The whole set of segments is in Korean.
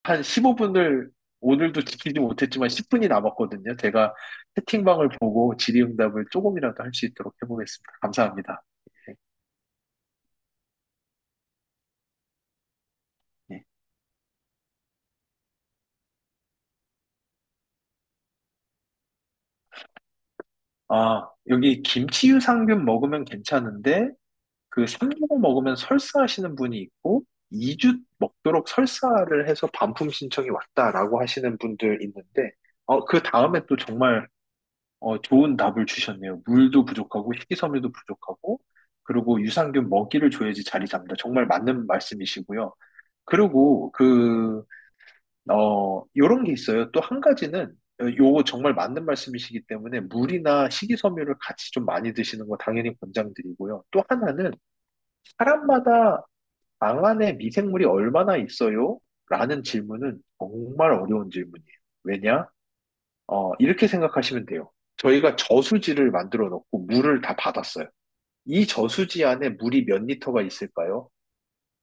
한 15분을 오늘도 지키지 못했지만 10분이 남았거든요. 제가 채팅방을 보고 질의응답을 조금이라도 할 수 있도록 해보겠습니다. 감사합니다. 네, 네. 여기 김치 유산균 먹으면 괜찮은데 그 3주 먹으면 설사하시는 분이 있고 2주 먹도록 설사를 해서 반품 신청이 왔다라고 하시는 분들 있는데 그 다음에 또 정말 좋은 답을 주셨네요. 물도 부족하고 식이섬유도 부족하고 그리고 유산균 먹이를 줘야지 자리 잡는다. 정말 맞는 말씀이시고요. 그리고 요런 게 있어요. 또 한 가지는 요거 정말 맞는 말씀이시기 때문에 물이나 식이섬유를 같이 좀 많이 드시는 거 당연히 권장드리고요. 또 하나는 사람마다 방 안에 미생물이 얼마나 있어요? 라는 질문은 정말 어려운 질문이에요. 왜냐? 이렇게 생각하시면 돼요. 저희가 저수지를 만들어 놓고 물을 다 받았어요. 이 저수지 안에 물이 몇 리터가 있을까요?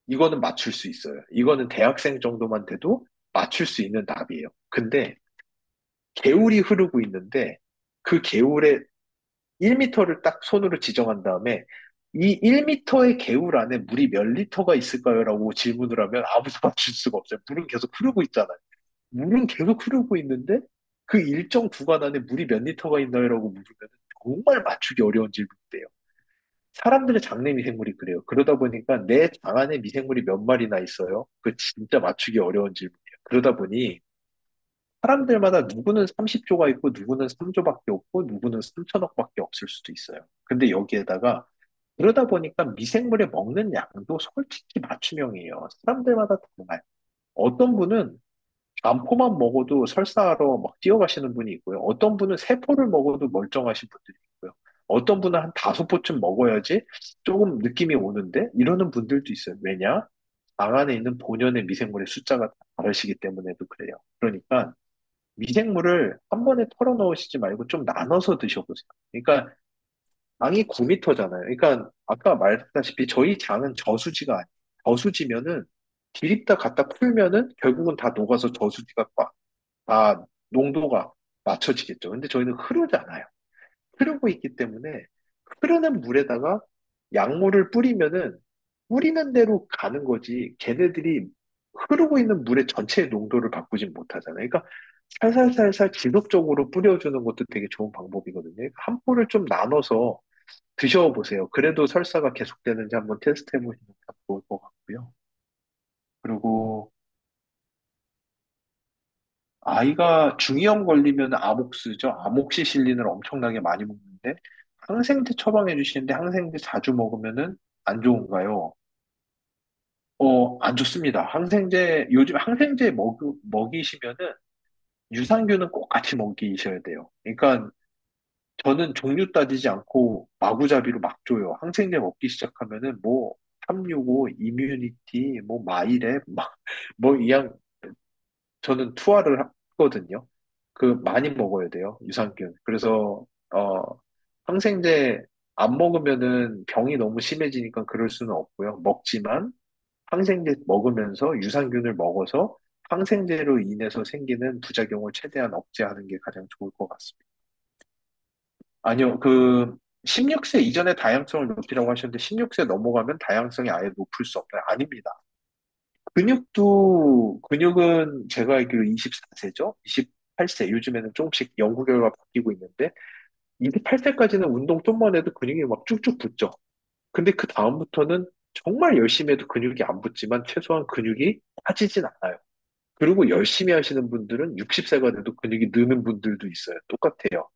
이거는 맞출 수 있어요. 이거는 대학생 정도만 돼도 맞출 수 있는 답이에요. 근데 개울이 흐르고 있는데 그 개울에 1미터를 딱 손으로 지정한 다음에 이 1미터의 개울 안에 물이 몇 리터가 있을까요? 라고 질문을 하면 아무도 맞출 수가 없어요. 물은 계속 흐르고 있잖아요. 물은 계속 흐르고 있는데 그 일정 구간 안에 물이 몇 리터가 있나요? 라고 물으면 정말 맞추기 어려운 질문인데요. 사람들의 장내 미생물이 그래요. 그러다 보니까 내 장 안에 미생물이 몇 마리나 있어요? 그 진짜 맞추기 어려운 질문이에요. 그러다 보니 사람들마다 누구는 30조가 있고 누구는 3조밖에 없고 누구는 3천억밖에 없을 수도 있어요. 근데 여기에다가 그러다 보니까 미생물의 먹는 양도 솔직히 맞춤형이에요. 사람들마다 달라요. 어떤 분은 단포만 먹어도 설사하러 막 뛰어가시는 분이 있고요. 어떤 분은 세포를 먹어도 멀쩡하신 분들이 있고요. 어떤 분은 한 5포쯤 먹어야지 조금 느낌이 오는데 이러는 분들도 있어요. 왜냐? 방 안에 있는 본연의 미생물의 숫자가 다르시기 때문에도 그래요. 그러니까 미생물을 한 번에 털어 넣으시지 말고 좀 나눠서 드셔보세요. 그러니까 장이 9m잖아요. 그러니까 아까 말했다시피 저희 장은 저수지가 아니에요. 저수지면은 디립다 갖다 풀면은 결국은 다 녹아서 저수지가 다 농도가 맞춰지겠죠. 근데 저희는 흐르잖아요. 흐르고 있기 때문에 흐르는 물에다가 약물을 뿌리면은 뿌리는 대로 가는 거지. 걔네들이 흐르고 있는 물의 전체 농도를 바꾸진 못하잖아요. 그러니까 살살살살 지속적으로 뿌려주는 것도 되게 좋은 방법이거든요. 그러니까 한 포를 좀 나눠서 드셔보세요. 그래도 설사가 계속되는지 한번 테스트 해보시면 참 좋을 것 같고요. 그리고 아이가 중이염 걸리면 아목스죠. 아목시실린을 엄청나게 많이 먹는데 항생제 처방해 주시는데 항생제 자주 먹으면은 안 좋은가요? 안 좋습니다. 요즘 항생제 먹이시면은 유산균은 꼭 같이 먹이셔야 돼요. 그러니까 저는 종류 따지지 않고 마구잡이로 막 줘요. 항생제 먹기 시작하면은 뭐 365, 이뮤니티, 뭐 마이랩, 뭐 이양 저는 투하를 하거든요. 많이 먹어야 돼요. 유산균. 그래서 어 항생제 안 먹으면은 병이 너무 심해지니까 그럴 수는 없고요. 먹지만 항생제 먹으면서 유산균을 먹어서 항생제로 인해서 생기는 부작용을 최대한 억제하는 게 가장 좋을 것 같습니다. 아니요, 16세 이전에 다양성을 높이라고 하셨는데 16세 넘어가면 다양성이 아예 높을 수 없나요? 아닙니다. 근육은 제가 알기로 24세죠? 28세, 요즘에는 조금씩 연구 결과 바뀌고 있는데 28세까지는 운동 좀만 해도 근육이 막 쭉쭉 붙죠. 근데 그 다음부터는 정말 열심히 해도 근육이 안 붙지만 최소한 근육이 빠지진 않아요. 그리고 열심히 하시는 분들은 60세가 돼도 근육이 느는 분들도 있어요. 똑같아요.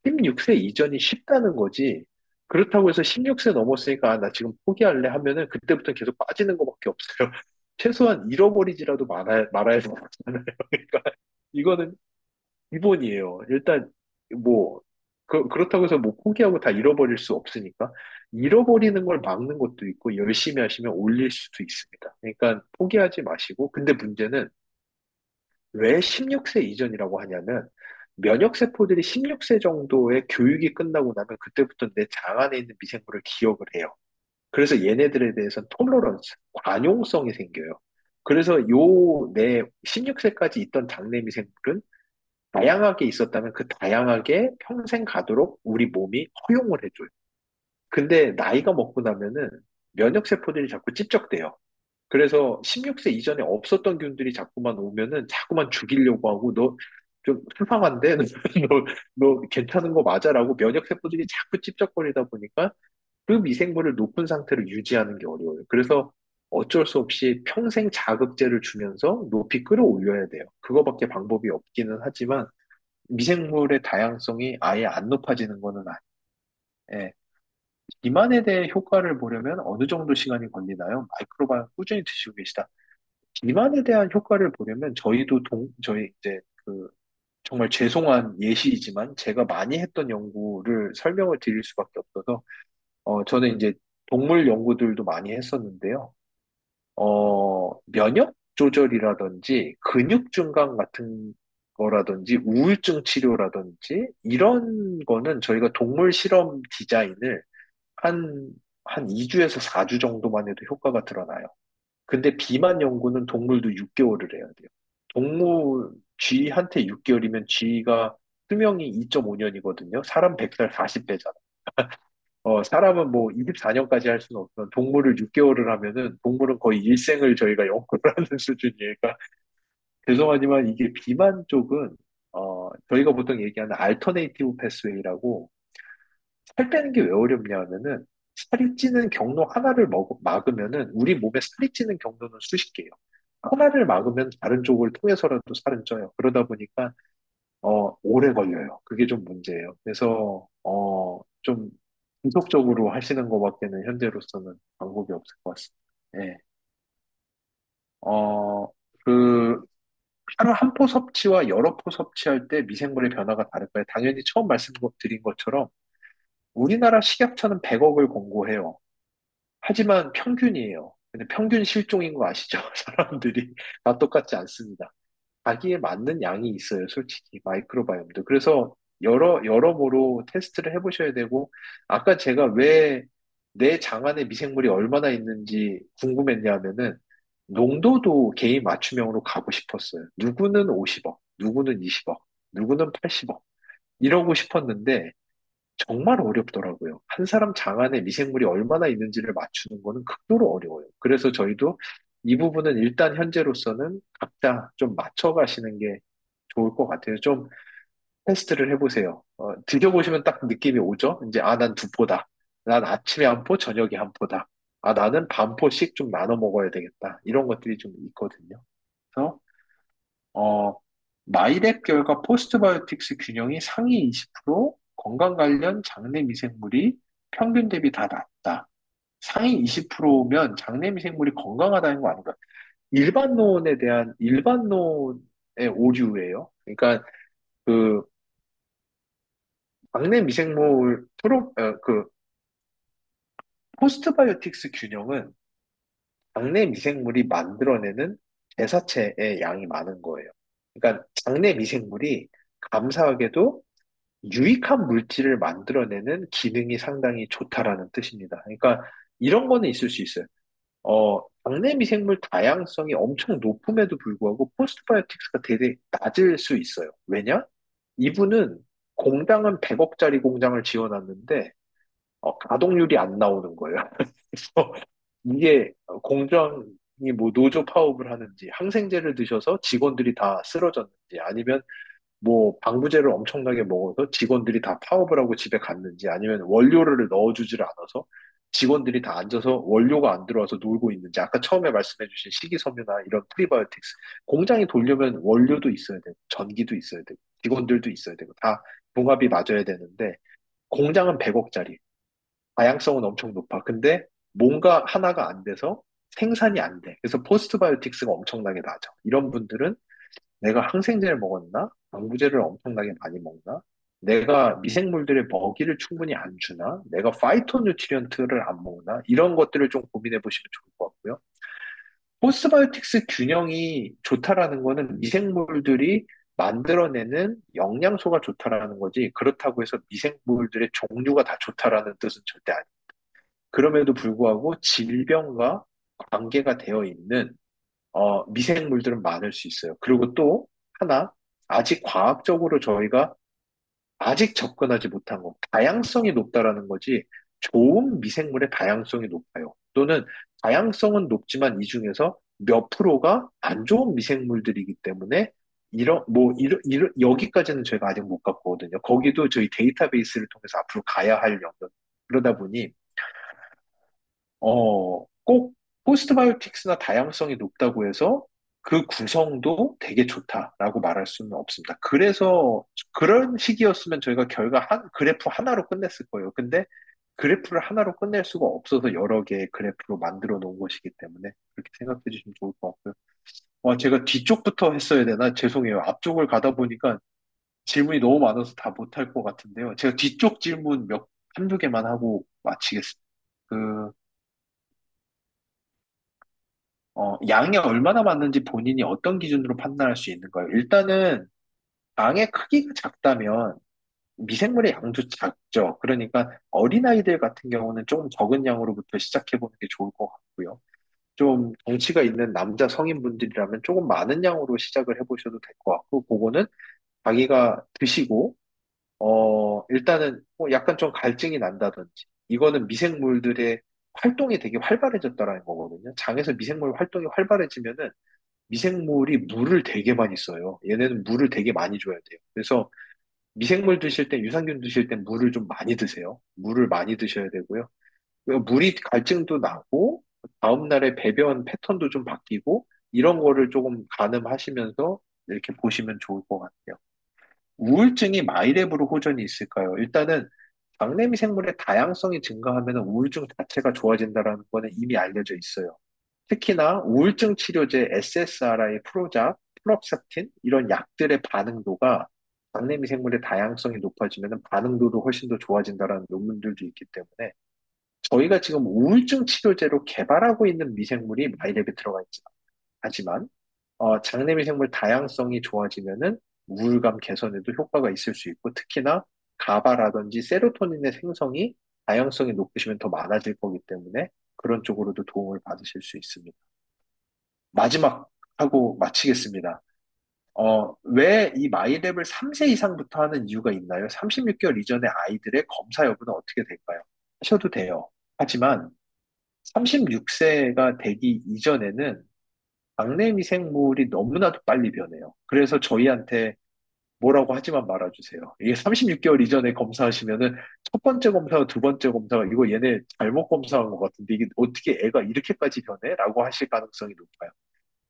16세 이전이 쉽다는 거지. 그렇다고 해서 16세 넘었으니까 나 지금 포기할래 하면은 그때부터 계속 빠지는 것밖에 없어요. 최소한 잃어버리지라도 말아야 되잖아요. 그러니까 이거는 기본이에요. 일단 뭐 그렇다고 해서 뭐 포기하고 다 잃어버릴 수 없으니까 잃어버리는 걸 막는 것도 있고 열심히 하시면 올릴 수도 있습니다. 그러니까 포기하지 마시고 근데 문제는 왜 16세 이전이라고 하냐면 면역세포들이 16세 정도의 교육이 끝나고 나면 그때부터 내 장 안에 있는 미생물을 기억을 해요. 그래서 얘네들에 대해서 톨러런스, 관용성이 생겨요. 그래서 요 내 16세까지 있던 장내 미생물은 다양하게 있었다면 그 다양하게 평생 가도록 우리 몸이 허용을 해줘요. 근데 나이가 먹고 나면은 면역세포들이 자꾸 찝적대요. 그래서 16세 이전에 없었던 균들이 자꾸만 오면은 자꾸만 죽이려고 하고 너 좀 수상한데? 너 괜찮은 거 맞아라고 면역세포들이 자꾸 찝적거리다 보니까 그 미생물을 높은 상태로 유지하는 게 어려워요. 그래서 어쩔 수 없이 평생 자극제를 주면서 높이 끌어올려야 돼요. 그거밖에 방법이 없기는 하지만 미생물의 다양성이 아예 안 높아지는 거는 아니에요. 예. 비만에 대해 효과를 보려면 어느 정도 시간이 걸리나요? 마이크로바이옴 꾸준히 드시고 계시다. 비만에 대한 효과를 보려면 저희 이제 그 정말 죄송한 예시이지만 제가 많이 했던 연구를 설명을 드릴 수밖에 없어서 저는 이제 동물 연구들도 많이 했었는데요. 면역 조절이라든지 근육 증강 같은 거라든지 우울증 치료라든지 이런 거는 저희가 동물 실험 디자인을 한, 한 2주에서 4주 정도만 해도 효과가 드러나요. 근데 비만 연구는 동물도 6개월을 해야 돼요. 쥐한테 6개월이면 쥐가 수명이 2.5년이거든요. 사람 100살 40배잖아. 사람은 뭐 24년까지 할 수는 없지만 동물을 6개월을 하면은 동물은 거의 일생을 저희가 연구를 하는 수준이에요. 그러니까 죄송하지만 이게 비만 쪽은 저희가 보통 얘기하는 알터네이티브 패스웨이라고 살 빼는 게 왜 어렵냐 하면은 살이 찌는 경로 하나를 막으면은 우리 몸에 살이 찌는 경로는 수십 개예요. 하나를 막으면 다른 쪽을 통해서라도 살은 쪄요. 그러다 보니까 오래 걸려요. 그게 좀 문제예요. 그래서 좀 지속적으로 하시는 것밖에는 현재로서는 방법이 없을 것 같습니다. 예. 어, 그 하루 한 포 섭취와 여러 포 섭취할 때 미생물의 변화가 다를까요? 당연히 처음 말씀드린 것처럼 우리나라 식약처는 100억을 권고해요. 하지만 평균이에요. 근데 평균 실종인 거 아시죠? 사람들이 다 똑같지 않습니다. 자기에 맞는 양이 있어요, 솔직히. 마이크로바이옴도. 그래서 여러모로 테스트를 해보셔야 되고, 아까 제가 왜 내 장 안에 미생물이 얼마나 있는지 궁금했냐면은, 농도도 개인 맞춤형으로 가고 싶었어요. 누구는 50억, 누구는 20억, 누구는 80억. 이러고 싶었는데, 정말 어렵더라고요. 한 사람 장 안에 미생물이 얼마나 있는지를 맞추는 거는 극도로 어려워요. 그래서 저희도 이 부분은 일단 현재로서는 각자 좀 맞춰가시는 게 좋을 것 같아요. 좀 테스트를 해보세요. 드셔보시면 딱 느낌이 오죠? 이제, 난 두 포다. 난 아침에 한 포, 저녁에 한 포다. 나는 반 포씩 좀 나눠 먹어야 되겠다. 이런 것들이 좀 있거든요. 그래서 어, 마이랩 결과 포스트바이오틱스 균형이 상위 20% 건강 관련 장내 미생물이 평균 대비 다 낮다. 상위 20%면 장내 미생물이 건강하다는 거 아닌가? 일반론에 대한 일반론의 오류예요. 그러니까 그 장내 미생물 포스트바이오틱스 균형은 장내 미생물이 만들어내는 대사체의 양이 많은 거예요. 그러니까 장내 미생물이 감사하게도 유익한 물질을 만들어내는 기능이 상당히 좋다라는 뜻입니다. 그러니까 이런 거는 있을 수 있어요. 장내 미생물 다양성이 엄청 높음에도 불구하고 포스트바이오틱스가 되게 낮을 수 있어요. 왜냐? 이분은 공장은 100억짜리 공장을 지어놨는데 가동률이 안 나오는 거예요. 그래서 이게 공장이 뭐 노조 파업을 하는지 항생제를 드셔서 직원들이 다 쓰러졌는지 아니면 뭐 방부제를 엄청나게 먹어서 직원들이 다 파업을 하고 집에 갔는지 아니면 원료를 넣어주지를 않아서 직원들이 다 앉아서 원료가 안 들어와서 놀고 있는지 아까 처음에 말씀해주신 식이섬유나 이런 프리바이오틱스 공장이 돌려면 원료도 있어야 되고 전기도 있어야 되고 직원들도 있어야 되고 다 궁합이 맞아야 되는데 공장은 100억짜리 다양성은 엄청 높아. 근데 뭔가 하나가 안 돼서 생산이 안 돼. 그래서 포스트바이오틱스가 엄청나게 낮아. 이런 분들은 내가 항생제를 먹었나? 방부제를 엄청나게 많이 먹나? 내가 미생물들의 먹이를 충분히 안 주나? 내가 파이토뉴트리언트를 안 먹나? 이런 것들을 좀 고민해 보시면 좋을 것 같고요. 포스트바이오틱스 균형이 좋다라는 거는 미생물들이 만들어내는 영양소가 좋다라는 거지, 그렇다고 해서 미생물들의 종류가 다 좋다라는 뜻은 절대 아니에요. 그럼에도 불구하고 질병과 관계가 되어 있는 미생물들은 많을 수 있어요. 그리고 또 하나, 아직 과학적으로 저희가 아직 접근하지 못한 거, 다양성이 높다라는 거지, 좋은 미생물의 다양성이 높아요. 또는 다양성은 높지만 이 중에서 몇 프로가 안 좋은 미생물들이기 때문에 여기까지는 저희가 아직 못 갔거든요. 거기도 저희 데이터베이스를 통해서 앞으로 가야 할 영역. 그러다 보니 꼭 포스트바이오틱스나 다양성이 높다고 해서 그 구성도 되게 좋다라고 말할 수는 없습니다. 그래서 그런 식이었으면 저희가 그래프 하나로 끝냈을 거예요. 근데 그래프를 하나로 끝낼 수가 없어서 여러 개의 그래프로 만들어 놓은 것이기 때문에 그렇게 생각해 주시면 좋을 것 같고요. 제가 뒤쪽부터 했어야 되나? 죄송해요. 앞쪽을 가다 보니까 질문이 너무 많아서 다 못할 것 같은데요. 제가 뒤쪽 질문 한두 개만 하고 마치겠습니다. 그, 양이 얼마나 많은지 본인이 어떤 기준으로 판단할 수 있는가요? 일단은 양의 크기가 작다면 미생물의 양도 작죠. 그러니까 어린아이들 같은 경우는 조금 적은 양으로부터 시작해보는 게 좋을 것 같고요. 좀 덩치가 있는 남자 성인분들이라면 조금 많은 양으로 시작을 해보셔도 될 것 같고, 그거는 자기가 드시고, 일단은 뭐 약간 좀 갈증이 난다든지, 이거는 미생물들의 활동이 되게 활발해졌다라는 거거든요. 장에서 미생물 활동이 활발해지면은 미생물이 물을 되게 많이 써요. 얘네는 물을 되게 많이 줘야 돼요. 그래서 미생물 드실 때, 유산균 드실 때 물을 좀 많이 드세요. 물을 많이 드셔야 되고요. 그리고 물이 갈증도 나고, 다음날에 배변 패턴도 좀 바뀌고, 이런 거를 조금 가늠하시면서 이렇게 보시면 좋을 것 같아요. 우울증이 마이랩으로 호전이 있을까요? 일단은 장내 미생물의 다양성이 증가하면 우울증 자체가 좋아진다는 거는 이미 알려져 있어요. 특히나 우울증 치료제 SSRI, 프로작, 프로스타틴 이런 약들의 반응도가 장내 미생물의 다양성이 높아지면 반응도도 훨씬 더 좋아진다는 논문들도 있기 때문에 저희가 지금 우울증 치료제로 개발하고 있는 미생물이 마이랩에 들어가 있지 하지만 장내 미생물 다양성이 좋아지면은 우울감 개선에도 효과가 있을 수 있고 특히나 가바라든지 세로토닌의 생성이 다양성이 높으시면 더 많아질 거기 때문에 그런 쪽으로도 도움을 받으실 수 있습니다. 마지막 하고 마치겠습니다. 왜 이 마이랩을 3세 이상부터 하는 이유가 있나요? 36개월 이전의 아이들의 검사 여부는 어떻게 될까요? 하셔도 돼요. 하지만 36세가 되기 이전에는 막내 미생물이 너무나도 빨리 변해요. 그래서 저희한테 뭐라고 하지만 말아주세요. 이게 36개월 이전에 검사하시면은 첫 번째 검사와 두 번째 검사가 이거 얘네 잘못 검사한 것 같은데 이게 어떻게 애가 이렇게까지 변해? 라고 하실 가능성이 높아요.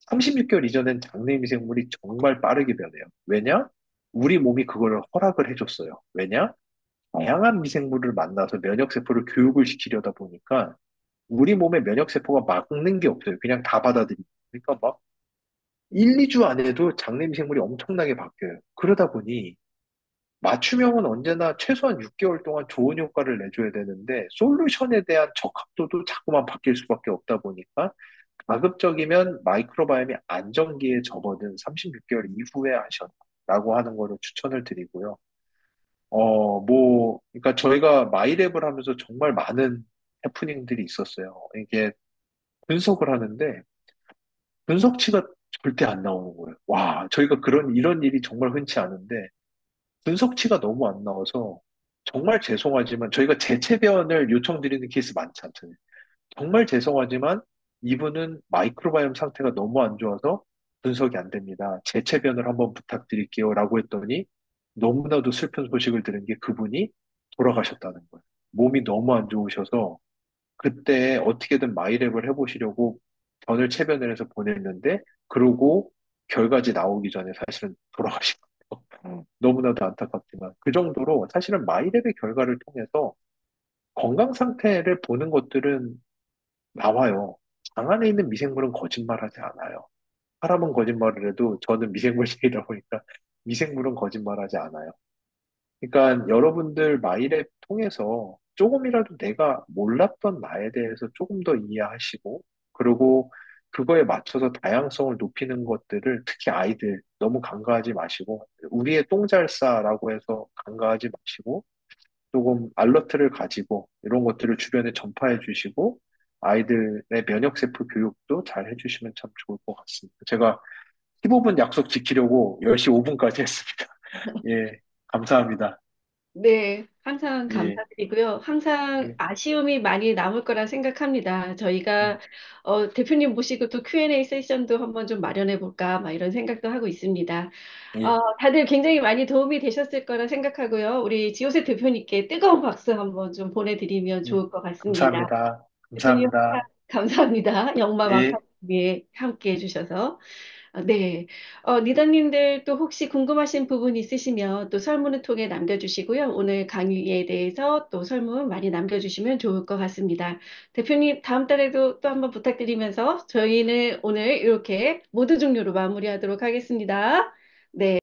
36개월 이전엔 장내 미생물이 정말 빠르게 변해요. 왜냐? 우리 몸이 그걸 허락을 해줬어요. 왜냐? 다양한 미생물을 만나서 면역세포를 교육을 시키려다 보니까 우리 몸의 면역세포가 막는 게 없어요. 그냥 다 받아들이고. 그러니까 막 1, 2주 안에도 장내 미생물이 엄청나게 바뀌어요. 그러다 보니 맞춤형은 언제나 최소한 6개월 동안 좋은 효과를 내줘야 되는데 솔루션에 대한 적합도도 자꾸만 바뀔 수밖에 없다 보니까 가급적이면 마이크로바이옴이 안정기에 접어든 36개월 이후에 하셔라고 하는 거를 추천을 드리고요. 그러니까 저희가 마이랩을 하면서 정말 많은 해프닝들이 있었어요. 이게 분석을 하는데 분석치가 절대 안 나오는 거예요. 와, 저희가 이런 일이 정말 흔치 않은데 분석치가 너무 안 나와서 정말 죄송하지만 저희가 재체변을 요청드리는 케이스 많지 않잖아요. 정말 죄송하지만 이분은 마이크로바이옴 상태가 너무 안 좋아서 분석이 안 됩니다. 재체변을 한번 부탁드릴게요. 라고 했더니 너무나도 슬픈 소식을 들은 게 그분이 돌아가셨다는 거예요. 몸이 너무 안 좋으셔서 그때 어떻게든 마이랩을 해보시려고 변을 체변을 해서 보냈는데 그러고 결과지 나오기 전에 사실은 돌아가신 거예요. 너무나도 안타깝지만 그 정도로 사실은 마이랩의 결과를 통해서 건강 상태를 보는 것들은 나와요. 장 안에 있는 미생물은 거짓말하지 않아요. 사람은 거짓말을 해도 저는 미생물학이다 보니까 미생물은 거짓말하지 않아요. 그러니까 여러분들 마이랩 통해서 조금이라도 내가 몰랐던 나에 대해서 조금 더 이해하시고, 그리고 그거에 맞춰서 다양성을 높이는 것들을 특히 아이들 너무 간과하지 마시고, 우리의 똥잘싸라고 해서 간과하지 마시고, 조금 알러트를 가지고 이런 것들을 주변에 전파해 주시고, 아이들의 면역세포 교육도 잘 해주시면 참 좋을 것 같습니다. 제가 15분 약속 지키려고 10시 5분까지 했습니다. 예, 감사합니다. 네, 항상 예, 감사드리고요. 항상 예, 아쉬움이 많이 남을 거라 생각합니다. 음, 저희가 대표님 모시고 또 Q&A 세션도 한번 좀 마련해 볼까, 막 이런 생각도 하고 있습니다. 예, 다들 굉장히 많이 도움이 되셨을 거라 생각하고요. 우리 지호세 대표님께 뜨거운 박수 한번 좀 보내드리면 예. 좋을 것 같습니다. 감사합니다. 대표님 항상 감사합니다. 감사합니다. 영마 예, 만파위에 함께 해주셔서. 네. 리더님들 또 혹시 궁금하신 부분 있으시면 또 설문을 통해 남겨주시고요. 오늘 강의에 대해서 또 설문 많이 남겨주시면 좋을 것 같습니다. 대표님, 다음 달에도 또 한번 부탁드리면서 저희는 오늘 이렇게 모두 종료로 마무리하도록 하겠습니다. 네.